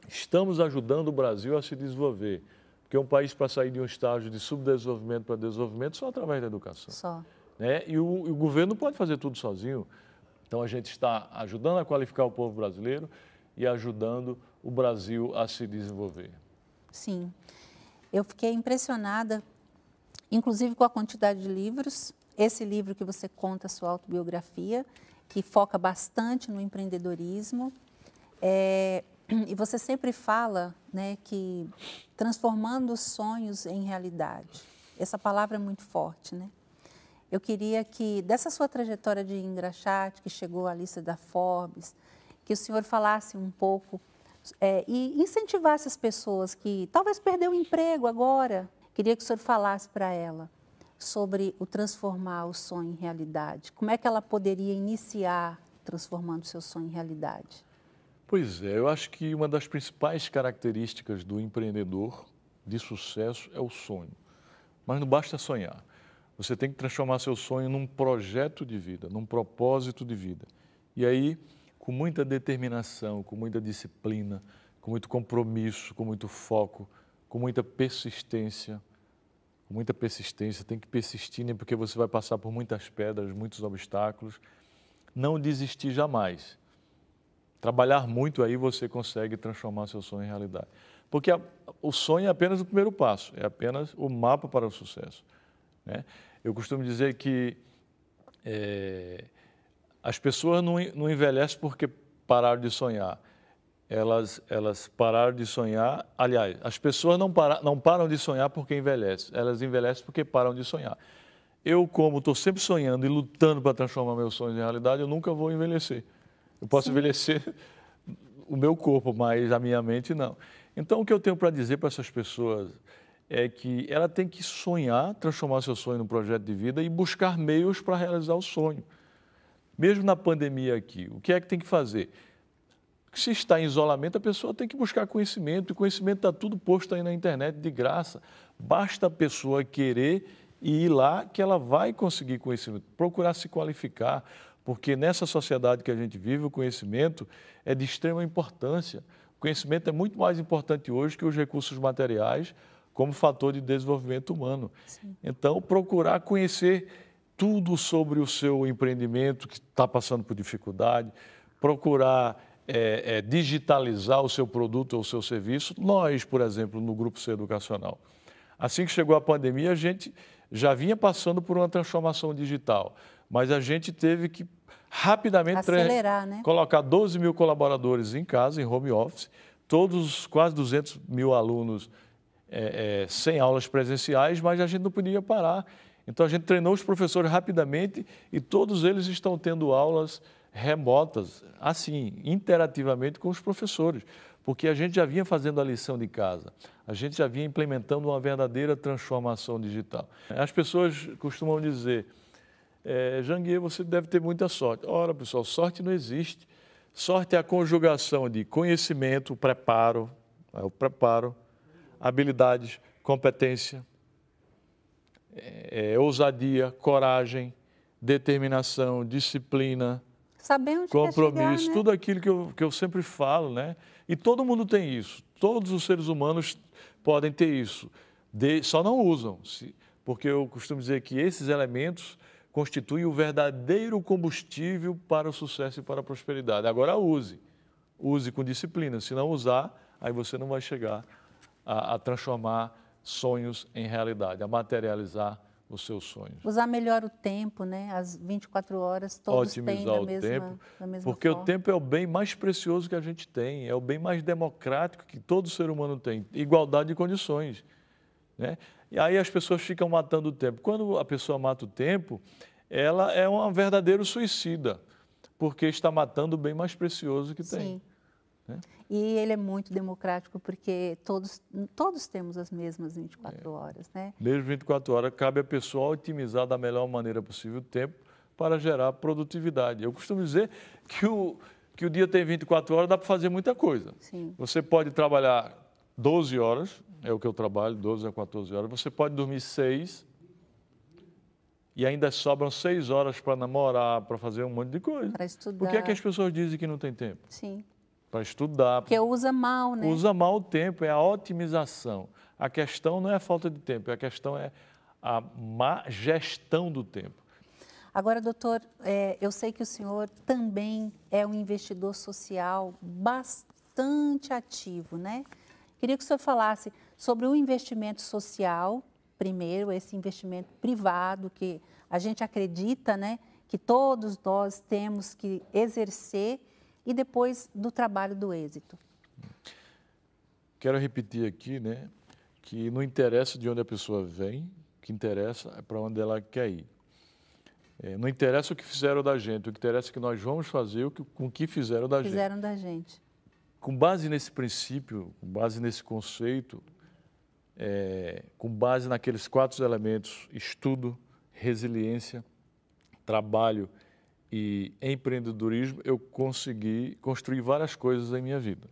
estamos ajudando o Brasil a se desenvolver, porque um país, para sair de um estágio de subdesenvolvimento para desenvolvimento, só através da educação. Só. Né? E o governo não pode fazer tudo sozinho. Então, a gente está ajudando a qualificar o povo brasileiro e ajudando o Brasil a se desenvolver. Sim. Eu fiquei impressionada, inclusive com a quantidade de livros. Esse livro que você conta a sua autobiografia, que foca bastante no empreendedorismo. E você sempre fala, né, que transformando os sonhos em realidade. Essa palavra é muito forte, né? Eu queria que, dessa sua trajetória de engraxate, que chegou à lista da Forbes, que o senhor falasse um pouco e incentivasse as pessoas que talvez perdeu o emprego agora. Queria que o senhor falasse para ela sobre o transformar o sonho em realidade. Como é que ela poderia iniciar transformando o seu sonho em realidade? Pois é, eu acho que uma das principais características do empreendedor de sucesso é o sonho. Mas não basta sonhar. Você tem que transformar seu sonho num projeto de vida, num propósito de vida. E aí, com muita determinação, com muita disciplina, com muito compromisso, com muito foco, com muita persistência, tem que persistir, né? Porque você vai passar por muitas pedras, muitos obstáculos. Não desistir jamais. Trabalhar muito, aí você consegue transformar seu sonho em realidade. Porque o sonho é apenas o primeiro passo, é apenas o mapa para o sucesso, né? Eu costumo dizer que as pessoas não envelhecem porque pararam de sonhar. Elas pararam de sonhar. Aliás, as pessoas não param de sonhar porque envelhecem. Elas envelhecem porque param de sonhar. Eu, como estou sempre sonhando e lutando para transformar meus sonhos em realidade, eu nunca vou envelhecer. Eu posso envelhecer o meu corpo, mas a minha mente não. Então, o que eu tenho para dizer para essas pessoas é que ela tem que sonhar, transformar seu sonho num projeto de vida e buscar meios para realizar o sonho. Mesmo na pandemia aqui, o que é que tem que fazer? Se está em isolamento, a pessoa tem que buscar conhecimento, e o conhecimento está tudo posto aí na internet de graça. Basta a pessoa querer e ir lá que ela vai conseguir conhecimento, procurar se qualificar, porque nessa sociedade que a gente vive, o conhecimento é de extrema importância. O conhecimento é muito mais importante hoje que os recursos materiais como fator de desenvolvimento humano. Sim. Então, procurar conhecer tudo sobre o seu empreendimento que está passando por dificuldade, procurar digitalizar o seu produto ou o seu serviço. Nós, por exemplo, no Grupo C Educacional, assim que chegou a pandemia, a gente já vinha passando por uma transformação digital, mas a gente teve que rapidamente acelerar, né? Colocar 12 mil colaboradores em casa, em home office, todos quase 200 mil alunos sem aulas presenciais, mas a gente não podia parar. Então, a gente treinou os professores rapidamente e todos eles estão tendo aulas remotas, assim, interativamente com os professores, porque a gente já vinha fazendo a lição de casa, a gente já vinha implementando uma verdadeira transformação digital. As pessoas costumam dizer, Janguier, você deve ter muita sorte. Ora, pessoal, sorte não existe. Sorte é a conjugação de conhecimento, preparo, habilidades, competência, ousadia, coragem, determinação, disciplina, compromisso, né? Tudo aquilo que eu sempre falo, né? E todo mundo tem isso, todos os seres humanos podem ter isso, só não usam, porque eu costumo dizer que esses elementos constituem o verdadeiro combustível para o sucesso e para a prosperidade. Agora use com disciplina, se não usar, aí você não vai chegar a transformar sonhos em realidade, a materializar os seus sonhos. Usar melhor o tempo, né? As 24 horas, todos têm da mesma porque forma. o tempo é o bem mais precioso que a gente tem, é o bem mais democrático que todo ser humano tem, igualdade de condições, né? E aí as pessoas ficam matando o tempo. Quando a pessoa mata o tempo, ela é um verdadeiro suicida, porque está matando o bem mais precioso que tem. né? E ele é muito democrático porque todos temos as mesmas 24 horas, né? Mesmo 24 horas, cabe à pessoa otimizar da melhor maneira possível o tempo para gerar produtividade. Eu costumo dizer que o dia tem 24 horas, dá para fazer muita coisa. Sim. Você pode trabalhar 12 horas, é o que eu trabalho, 12 a 14 horas. Você pode dormir 6 e ainda sobram 6 horas para namorar, para fazer um monte de coisa. Para estudar. Por que é que as pessoas dizem que não tem tempo? Sim. Para estudar. Porque usa mal, né? Usa mal o tempo, é a otimização. A questão não é a falta de tempo, a questão é a má gestão do tempo. Agora, doutor, eu sei que o senhor também é um investidor social bastante ativo, né? Queria que o senhor falasse sobre o investimento social, primeiro, esse investimento privado que a gente acredita, né, que todos nós temos que exercer, e depois do trabalho do êxito. Quero repetir aqui, né, que não interessa de onde a pessoa vem, o que interessa é para onde ela quer ir. Não interessa o que fizeram da gente, o que interessa é que nós vamos fazer com o que fizeram da gente. Fizeram da gente. Com base nesse princípio, com base nesse conceito, com base naqueles 4 elementos, estudo, resiliência, trabalho e empreendedorismo, eu consegui construir várias coisas em minha vida,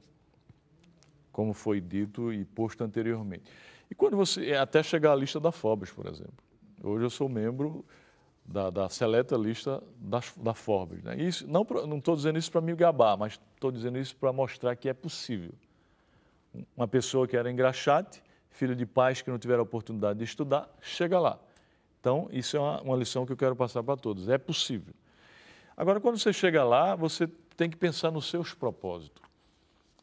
como foi dito e posto anteriormente. E quando você, até chegar à lista da Forbes, por exemplo. Hoje eu sou membro da seleta lista da Forbes, né? Isso, não estou dizendo isso para me gabar, mas estou dizendo isso para mostrar que é possível. Uma pessoa que era engraxate, filho de pais que não tiveram a oportunidade de estudar, chega lá. Então, isso é uma lição que eu quero passar para todos. É possível. Agora, quando você chega lá, você tem que pensar nos seus propósitos.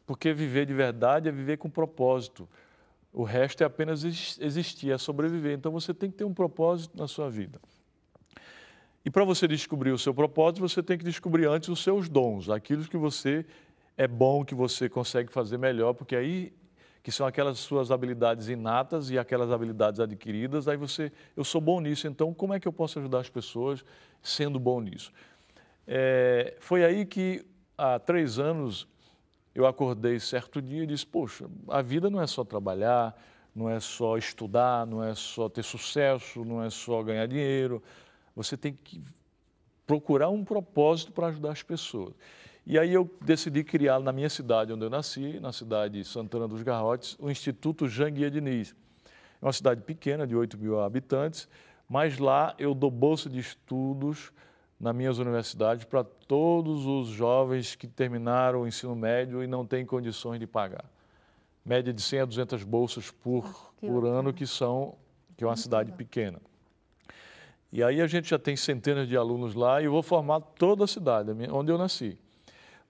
Porque viver de verdade é viver com propósito. O resto é apenas existir, é sobreviver. Então, você tem que ter um propósito na sua vida. E para você descobrir o seu propósito, você tem que descobrir antes os seus dons, aquilo que você é bom, que você consegue fazer melhor, porque aí que são aquelas suas habilidades inatas e aquelas habilidades adquiridas, aí eu sou bom nisso, então como é que eu posso ajudar as pessoas sendo bom nisso? Foi aí que, há 3 anos, eu acordei certo dia e disse, poxa, a vida não é só trabalhar, não é só estudar, não é só ter sucesso, não é só ganhar dinheiro, você tem que procurar um propósito para ajudar as pessoas. E aí eu decidi criar na minha cidade, onde eu nasci, na cidade de Santana dos Garrotes, o Instituto Janguia Diniz. É uma cidade pequena, de 8.000 habitantes, mas lá eu dou bolsa de estudos nas minhas universidades para todos os jovens que terminaram o ensino médio e não têm condições de pagar. Média de 100 a 200 bolsas por ano, que é uma cidade pequena. E aí a gente já tem centenas de alunos lá e eu vou formar toda a cidade, onde eu nasci.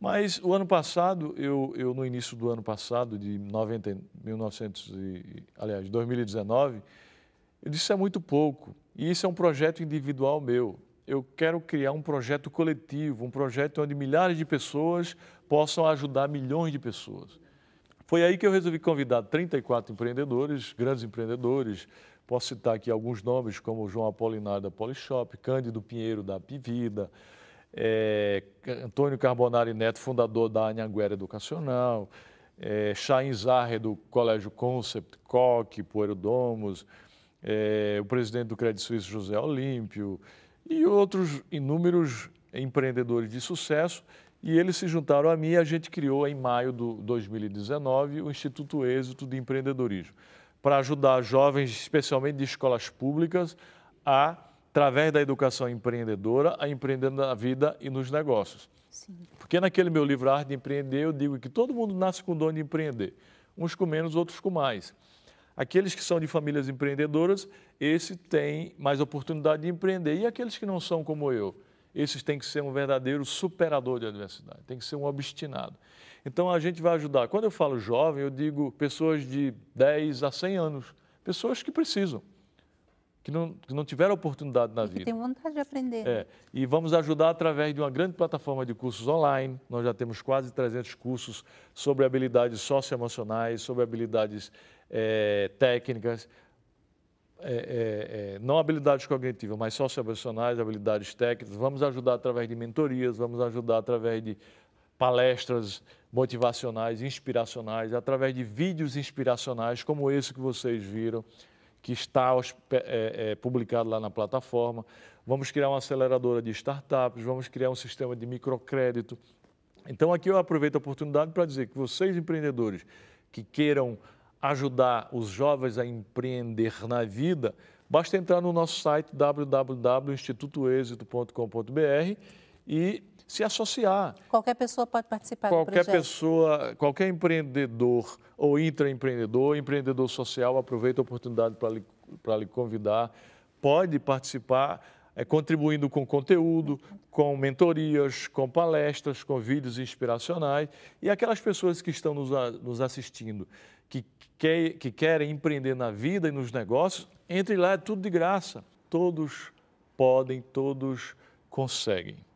Mas o ano passado, no início do ano passado, de 2019, eu disse, é muito pouco. E isso é um projeto individual meu. Eu quero criar um projeto coletivo, um projeto onde milhares de pessoas possam ajudar milhões de pessoas. Foi aí que eu resolvi convidar 34 empreendedores, grandes empreendedores. Posso citar aqui alguns nomes, como o João Apolinário da Polishop, Cândido Pinheiro da Apivida, Antônio Carbonari Neto, fundador da Anhanguera Educacional, Chaim Zarre do Colégio Concept, Coque, Poeiro Domus, o presidente do Credit Suisse, José Olímpio, e outros inúmeros empreendedores de sucesso, e eles se juntaram a mim e a gente criou em maio de 2019 o Instituto Êxito de Empreendedorismo, para ajudar jovens, especialmente de escolas públicas, através da educação empreendedora, a empreender na vida e nos negócios. Sim. Porque naquele meu livro Arte de Empreender, eu digo que todo mundo nasce com o dom de empreender, uns com menos, outros com mais. Aqueles que são de famílias empreendedoras, esses têm mais oportunidade de empreender. E aqueles que não são como eu, esses têm que ser um verdadeiro superador de adversidade, tem que ser um obstinado. Então, a gente vai ajudar. Quando eu falo jovem, eu digo pessoas de 10 a 100 anos, pessoas que precisam, que não tiveram oportunidade na vida. Que tem vontade de aprender. E vamos ajudar através de uma grande plataforma de cursos online. Nós já temos quase 300 cursos sobre habilidades socioemocionais, sobre habilidades técnicas, não habilidades cognitivas, mas socioemocionais, habilidades técnicas. Vamos ajudar através de mentorias, vamos ajudar através de palestras, motivacionais, inspiracionais, através de vídeos inspiracionais como esse que vocês viram, que está publicado lá na plataforma. Vamos criar uma aceleradora de startups, vamos criar um sistema de microcrédito. Então, aqui eu aproveito a oportunidade para dizer que vocês, empreendedores, que queiram ajudar os jovens a empreender na vida, basta entrar no nosso site www.institutoexito.com.br e se associar. Qualquer pessoa pode participar do projeto? Qualquer pessoa, qualquer empreendedor ou intraempreendedor, empreendedor social, aproveita a oportunidade para lhe convidar, pode participar, contribuindo com conteúdo, com mentorias, com palestras, com vídeos inspiracionais. E aquelas pessoas que estão nos assistindo, que querem empreender na vida e nos negócios, entre lá, é tudo de graça. Todos podem, todos conseguem.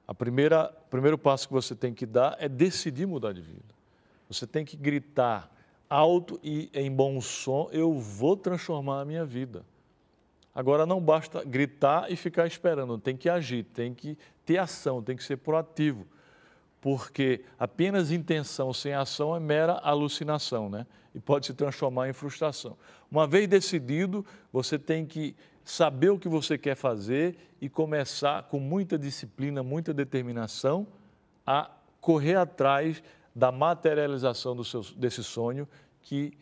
O primeiro passo que você tem que dar é decidir mudar de vida. Você tem que gritar alto e em bom som, eu vou transformar a minha vida. Agora, não basta gritar e ficar esperando, tem que agir, tem que ter ação, tem que ser proativo. Porque apenas intenção sem ação é mera alucinação, né? E pode se transformar em frustração. Uma vez decidido, você tem que saber o que você quer fazer e começar com muita disciplina, muita determinação a correr atrás da materialização desse sonho que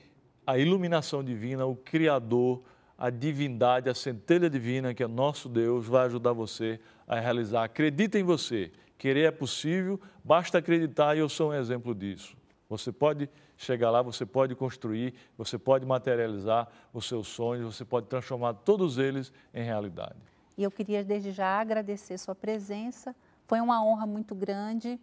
a iluminação divina, o Criador, a divindade, a centelha divina, que é nosso Deus, vai ajudar você a realizar. Acredita em você. Querer é possível, basta acreditar e eu sou um exemplo disso. Você pode chegar lá, você pode construir, você pode materializar os seus sonhos, você pode transformar todos eles em realidade. E eu queria desde já agradecer sua presença, foi uma honra muito grande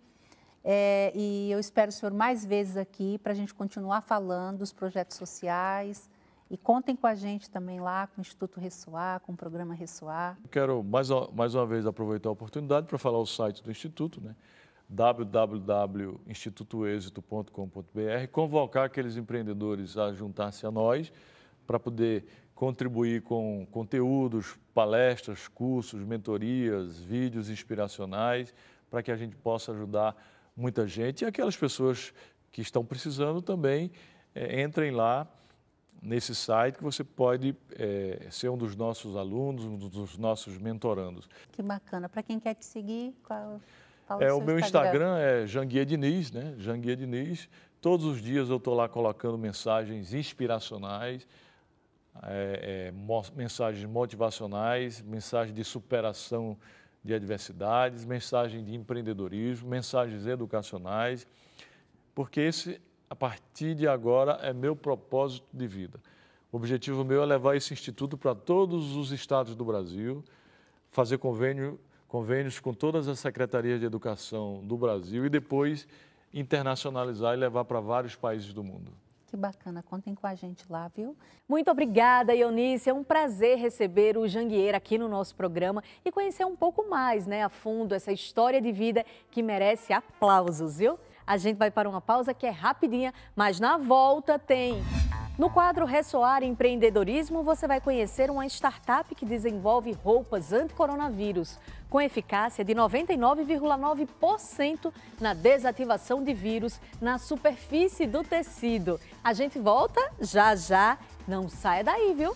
e eu espero o senhor mais vezes aqui para a gente continuar falando dos projetos sociais e contem com a gente também lá com o Instituto Ressoar, com o programa Ressoar. Quero mais uma vez aproveitar a oportunidade para falar o site do Instituto, né? www.institutoexito.com.br, convocar aqueles empreendedores a juntar-se a nós para poder contribuir com conteúdos, palestras, cursos, mentorias, vídeos inspiracionais, para que a gente possa ajudar muita gente. E aquelas pessoas que estão precisando também, entrem lá nesse site que você pode ser um dos nossos alunos, um dos nossos mentorandos. Que bacana. Para quem quer te seguir, qual o meu Instagram é Janguier Diniz, né? Janguier Diniz. Todos os dias eu estou lá colocando mensagens inspiracionais, mensagens motivacionais, mensagens de superação de adversidades, mensagens de empreendedorismo, mensagens educacionais, porque esse, a partir de agora, é meu propósito de vida. O objetivo meu é levar esse instituto para todos os estados do Brasil, fazer convênios com todas as secretarias de educação do Brasil e depois internacionalizar e levar para vários países do mundo. Que bacana, contem com a gente lá, viu? Muito obrigada, Eunice. É um prazer receber o Janguier aqui no nosso programa e conhecer um pouco mais, né, a fundo essa história de vida que merece aplausos, viu? A gente vai para uma pausa que é rapidinha, mas na volta tem... No quadro Ressoar Empreendedorismo, você vai conhecer uma startup que desenvolve roupas anti-coronavírus, com eficácia de 99,9% na desativação de vírus na superfície do tecido. A gente volta já já, não saia daí, viu?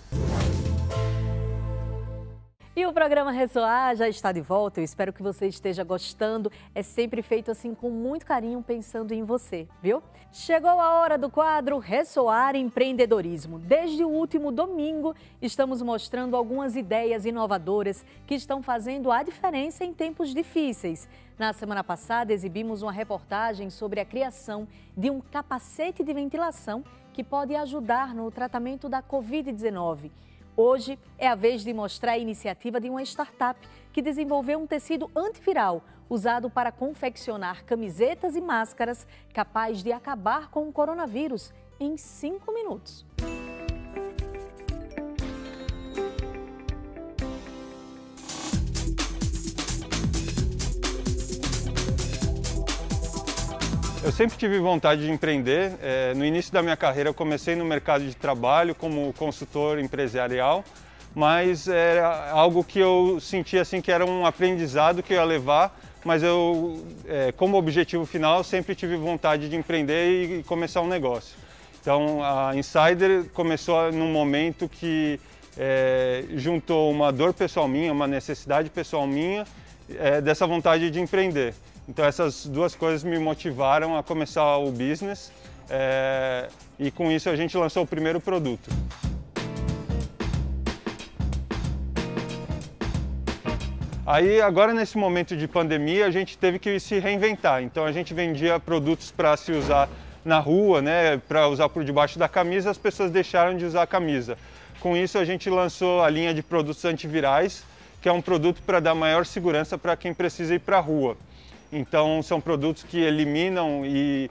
E o programa Ressoar já está de volta, eu espero que você esteja gostando, é sempre feito assim com muito carinho, pensando em você, viu? Chegou a hora do quadro Ressoar Empreendedorismo. Desde o último domingo, estamos mostrando algumas ideias inovadoras que estão fazendo a diferença em tempos difíceis. Na semana passada, exibimos uma reportagem sobre a criação de um capacete de ventilação que pode ajudar no tratamento da Covid-19. Hoje é a vez de mostrar a iniciativa de uma startup que desenvolveu um tecido antiviral usado para confeccionar camisetas e máscaras capaz de acabar com o coronavírus em 5 minutos. Eu sempre tive vontade de empreender. No início da minha carreira eu comecei no mercado de trabalho como consultor empresarial, mas era algo que eu sentia assim que era um aprendizado que eu ia levar, mas eu, como objetivo final, sempre tive vontade de empreender e começar um negócio. Então a Insider começou num momento que juntou uma dor pessoal minha, uma necessidade pessoal minha, dessa vontade de empreender. Então essas duas coisas me motivaram a começar o business e com isso a gente lançou o primeiro produto. Aí agora nesse momento de pandemia a gente teve que se reinventar, então a gente vendia produtos para se usar na rua, né, para usar por debaixo da camisa, as pessoas deixaram de usar a camisa. Com isso a gente lançou a linha de produtos antivirais, que é um produto para dar maior segurança para quem precisa ir para a rua. Então são produtos que eliminam e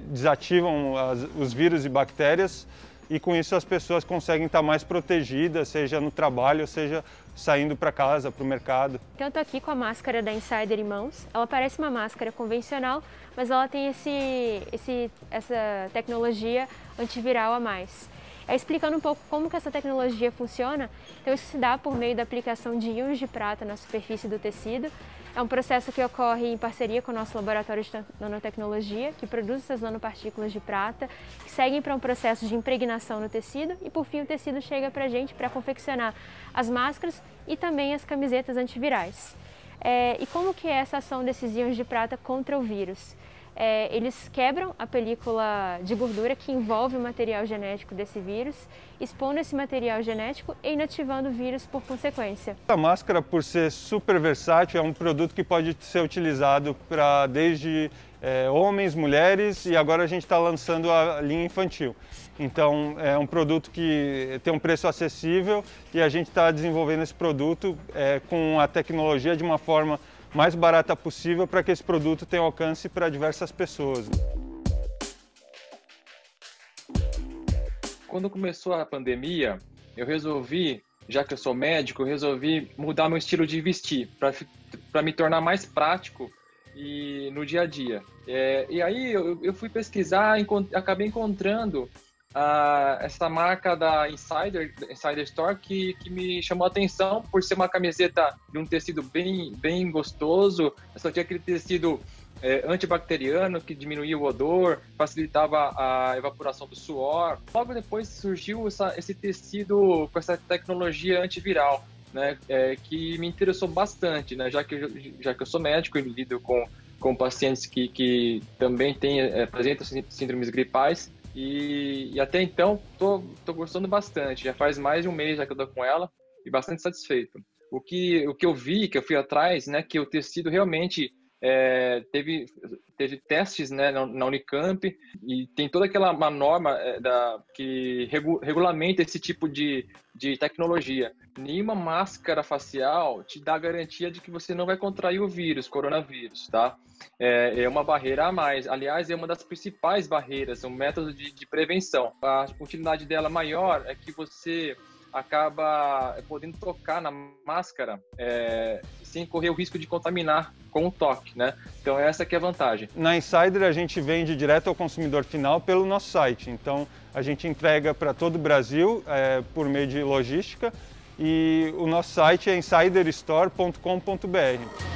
desativam os vírus e bactérias e com isso as pessoas conseguem estar mais protegidas, seja no trabalho, seja saindo para casa, para o mercado. Então eu estou aqui com a máscara da Insider em mãos. Ela parece uma máscara convencional, mas ela tem essa tecnologia antiviral a mais. Explicando um pouco como que essa tecnologia funciona, então isso se dá por meio da aplicação de íons de prata na superfície do tecido. É um processo que ocorre em parceria com o nosso laboratório de nanotecnologia, que produz essas nanopartículas de prata, que seguem para um processo de impregnação no tecido e, por fim, o tecido chega para a gente para confeccionar as máscaras e também as camisetas antivirais. E como que é essa ação desses íons de prata contra o vírus? Eles quebram a película de gordura que envolve o material genético desse vírus, expondo esse material genético e inativando o vírus por consequência. A máscara, por ser super versátil, é um produto que pode ser utilizado para desde homens, mulheres e agora a gente está lançando a linha infantil. Então é um produto que tem um preço acessível e a gente está desenvolvendo esse produto com a tecnologia de uma forma mais barata possível para que esse produto tenha alcance para diversas pessoas. Quando começou a pandemia, eu resolvi, já que eu sou médico, eu resolvi mudar meu estilo de vestir para me tornar mais prático e no dia a dia. E aí eu fui pesquisar e acabei encontrando essa marca da Insider Store que me chamou a atenção por ser uma camiseta de um tecido bem gostoso. Só tinha aquele tecido antibacteriano que diminuía o odor, facilitava a evaporação do suor. Logo depois surgiu esse tecido com essa tecnologia antiviral, né, que me interessou bastante, né, já que eu sou médico e lido com pacientes que também apresentam síndromes gripais. E até então, tô gostando bastante. Já faz mais de um mês já que eu tô com ela e bastante satisfeito. O que eu vi, que eu fui atrás, né, que o tecido realmente teve testes, né, na Unicamp e tem toda uma norma que regulamenta esse tipo de tecnologia. Nenhuma máscara facial te dá a garantia de que você não vai contrair o coronavírus, tá? É uma barreira a mais. Aliás, é uma das principais barreiras, um método de prevenção. A utilidade dela maior é que você acaba podendo tocar na máscara sem correr o risco de contaminar com o toque, né? Então essa que é a vantagem. Na Insider a gente vende direto ao consumidor final pelo nosso site, então a gente entrega para todo o Brasil por meio de logística e o nosso site é insiderstore.com.br.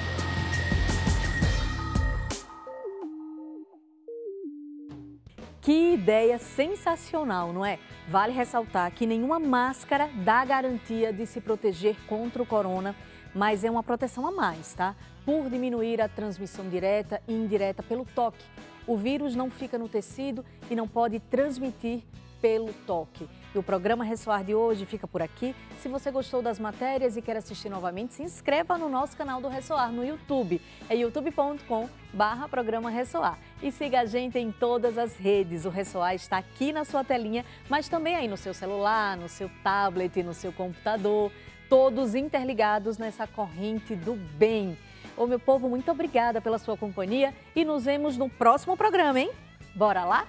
Que ideia sensacional, não é? Vale ressaltar que nenhuma máscara dá garantia de se proteger contra o corona, mas é uma proteção a mais, tá? Por diminuir a transmissão direta e indireta pelo toque. O vírus não fica no tecido e não pode transmitir pelo toque. E o programa Ressoar de hoje fica por aqui. Se você gostou das matérias e quer assistir novamente, se inscreva no nosso canal do Ressoar no YouTube. É youtube.com/programa Ressoar. E siga a gente em todas as redes. O Ressoar está aqui na sua telinha, mas também aí no seu celular, no seu tablet, no seu computador. Todos interligados nessa corrente do bem. Ô meu povo, muito obrigada pela sua companhia e nos vemos no próximo programa, hein? Bora lá?